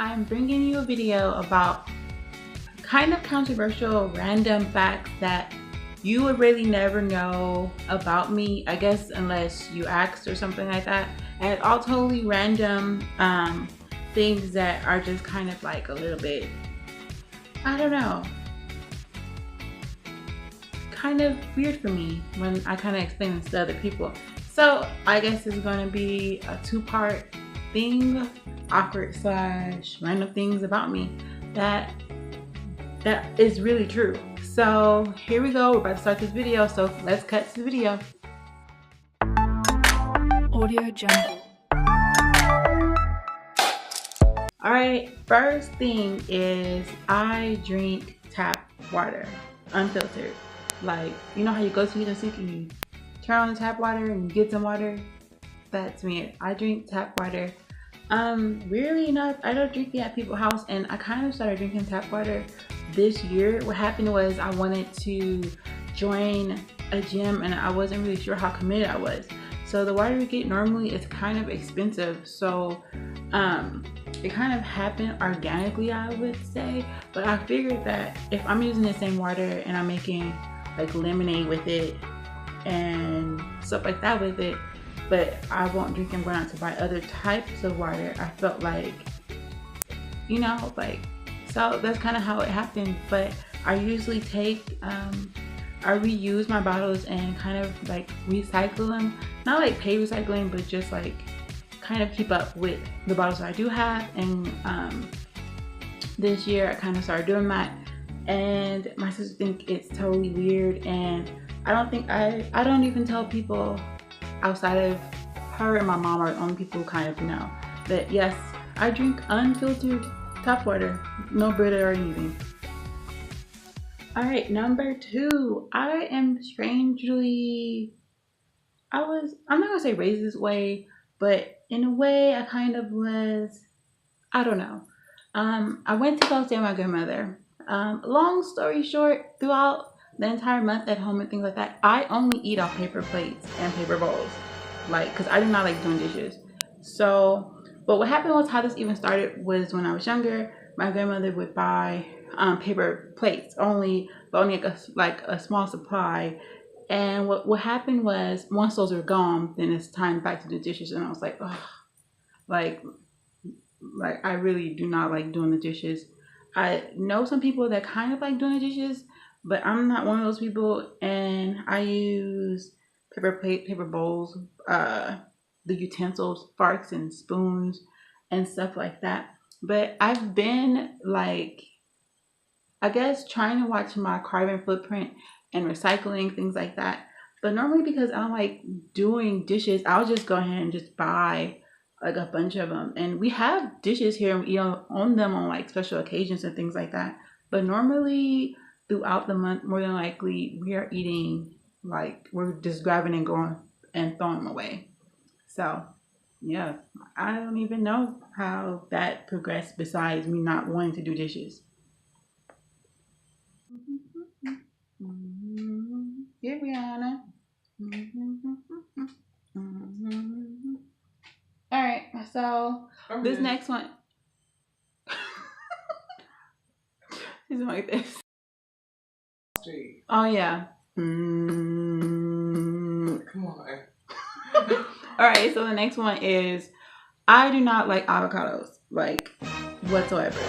I'm bringing you a video about kind of controversial random facts that you would really never know about me, I guess, unless you asked or something like that. And all totally random things that are just kind of like a little bit, I don't know, kind of weird for me when I kind of explain this to other people. So I guess it's going to be a two-part thing, awkward / random things about me that is really true. So here we go, we're about to start this video, so let's cut to the video. Audio Jungle. Alright, first thing is I drink tap water, unfiltered. Like, you know how you go to eat and sleep and you turn on the tap water and you get some water? That's me. I drink tap water. Weirdly enough, I don't drink it at people's house, and I kind of started drinking tap water this year. What happened was I wanted to join a gym and I wasn't really sure how committed I was. So the water we get normally is kind of expensive. So it kind of happened organically, I would say. But I figured that if I'm using the same water and I'm making like lemonade with it and stuff like that with it, but I won't drink and go out to buy other types of water, I felt like, you know, like, so that's kind of how it happened. But I usually take, I reuse my bottles and kind of like recycle them. Not like pay recycling, but just like kind of keep up with the bottles that I do have. And this year I kind of started doing that. And my sister thinks it's totally weird. And I don't even tell people outside of her and my mom are the only people who kind of know that yes, I drink unfiltered tap water, no Brita or anything. Alright, number 2, I am strangely, I'm not gonna say raised this way, but in a way I kind of was, I don't know. I went to go stay with my grandmother. Long story short, throughout the entire month at home and things like that, I only eat off paper plates and paper bowls, like, because I do not like doing dishes. So, but what happened was, how this even started was when I was younger, my grandmother would buy paper plates only, but only like a small supply. And what happened was, once those were gone, then it's time back to do dishes. And I was like, oh, like I really do not like doing the dishes. I know some people that kind of like doing the dishes, but I'm not one of those people. And I use paper plate, paper bowls, the utensils, forks and spoons and stuff like that. But I've been like, I guess, trying to watch my carbon footprint and recycling, things like that. But normally, because I don't like doing dishes, I'll just go ahead and just buy like a bunch of them. And we have dishes here and we own them on like special occasions and things like that. But normally throughout the month, more than likely, we are eating, like, we're just grabbing and going and throwing them away. So yeah, I don't even know how that progressed besides me not wanting to do dishes. Yeah, Brianna. All right, so this next one. She's like this. Oh yeah. Come on. All right, so the next one is, I do not like avocados, like, whatsoever.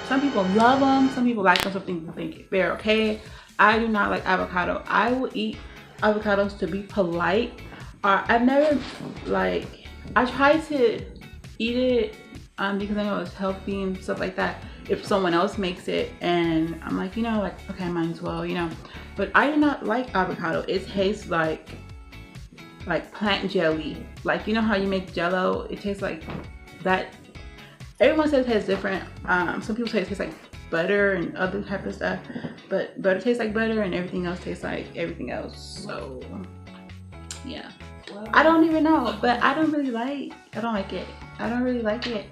Some people love them, some people like them, some people think they're okay. I do not like avocado. I will eat avocados to be polite. I've never, like, I try to eat it because I know it's healthy and stuff like that if someone else makes it, and I'm like, you know, like, okay, I might as well, you know. But I do not like avocado. It tastes like plant jelly. Like, you know how you make jello? It tastes like that. Everyone says it tastes different. Some people say it tastes like butter and other type of stuff, but butter tastes like butter and everything else tastes like everything else. So yeah, I don't even know, but I don't really like, I don't like it. I don't really like it.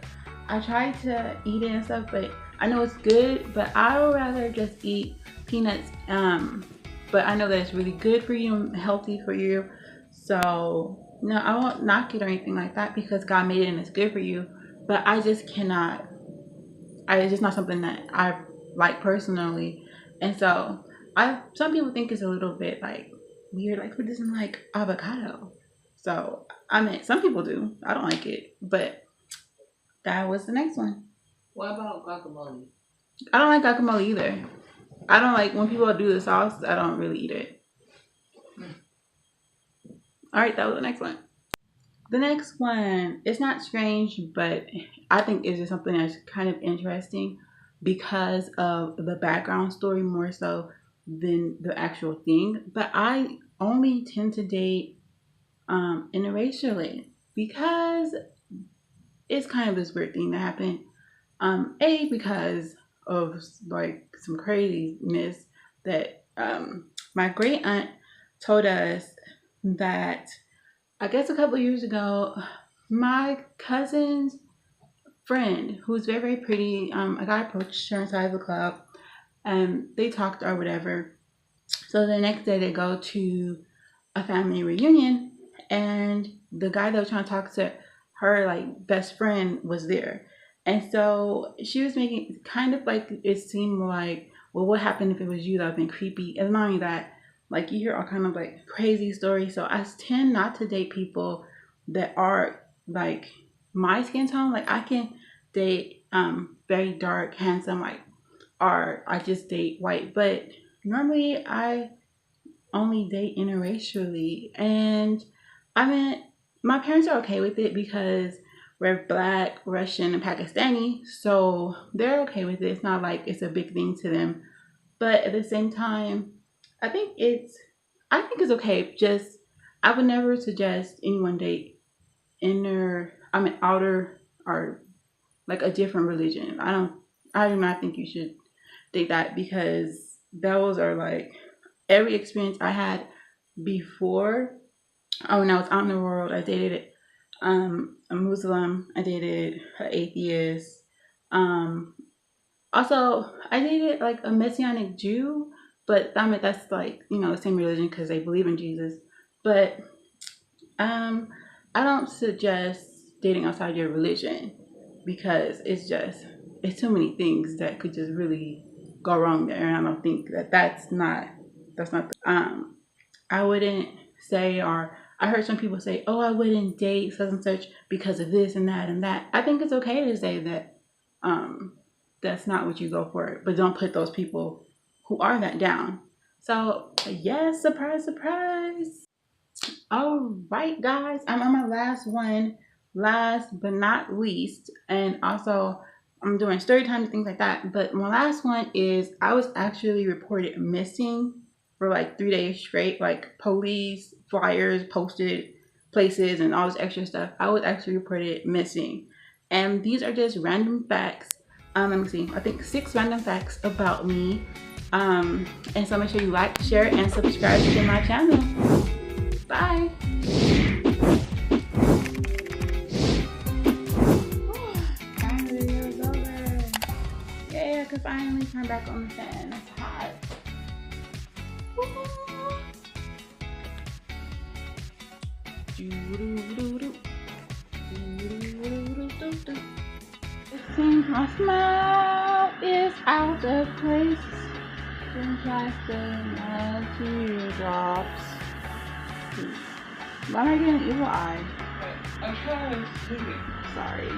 I try to eat it and stuff, but I know it's good, but I would rather just eat peanuts. But I know that it's really good for you and healthy for you. So no, I won't knock it or anything like that because God made it and it's good for you. but I just cannot. It's just not something that I like personally, and so some people think it's a little bit like weird, like who doesn't like avocado? So I mean, some people do. I don't like it, but that was the next one. What about guacamole? I don't like guacamole either. I don't like when people do the sauce. I don't really eat it. All right, that was the next one. The next one, it's not strange, but I think it's just something that's kind of interesting because of the background story more so than the actual thing. But I only tend to date interracially because it's kind of this weird thing that happened. Because of like some craziness that my great aunt told us that I guess a couple of years ago, my cousin's friend, who's very, very pretty, a guy approached her inside the club and they talked or whatever. So the next day they go to a family reunion and the guy that was trying to talk to her like best friend was there. And so she was making kind of like it seemed like, well, what happened if it was you? That would have been creepy. And not only that, like you hear all kind of like crazy stories. So I tend not to date people that are like my skin tone. Like I can date very dark, handsome, like or I just date white. But normally I only date interracially. And I mean, my parents are okay with it because we're black, Russian, and Pakistani. So they're okay with it. It's not like it's a big thing to them. But at the same time, I think it's I think it's okay. Just I would never suggest anyone date outer or like a different religion. I do not think you should date that because those are like every experience I had before. Oh, when I was out in the world, I dated a Muslim. I dated an atheist. Um, Also, I dated like a Messianic Jew, but I mean that's like the same religion because they believe in Jesus. But um, I don't suggest dating outside your religion because it's too many things that could just really go wrong there, and I don't think that's not. I wouldn't say, or I heard some people say, oh, I wouldn't date such and such because of this and that and that. I think it's okay to say that um, that's not what you go for, but don't put those people who are that down. So, yes, surprise, surprise. All right, guys, I'm on my last one, last but not least, and also I'm doing story time and things like that. But my last one is I was actually reported missing for like 3 days straight, like police flyers posted places and all this extra stuff. I was actually reported missing, and these are just random facts. Let me see. I think 6 random facts about me. And so make sure you like, share, and subscribe to my channel. Bye. Finally, it was over. Yeah, I could finally turn back on the fan. It's hot. It seems my smile is out of place. Seems like the teardrops. Why am I getting an evil eye? I'm trying to sleep. Sorry.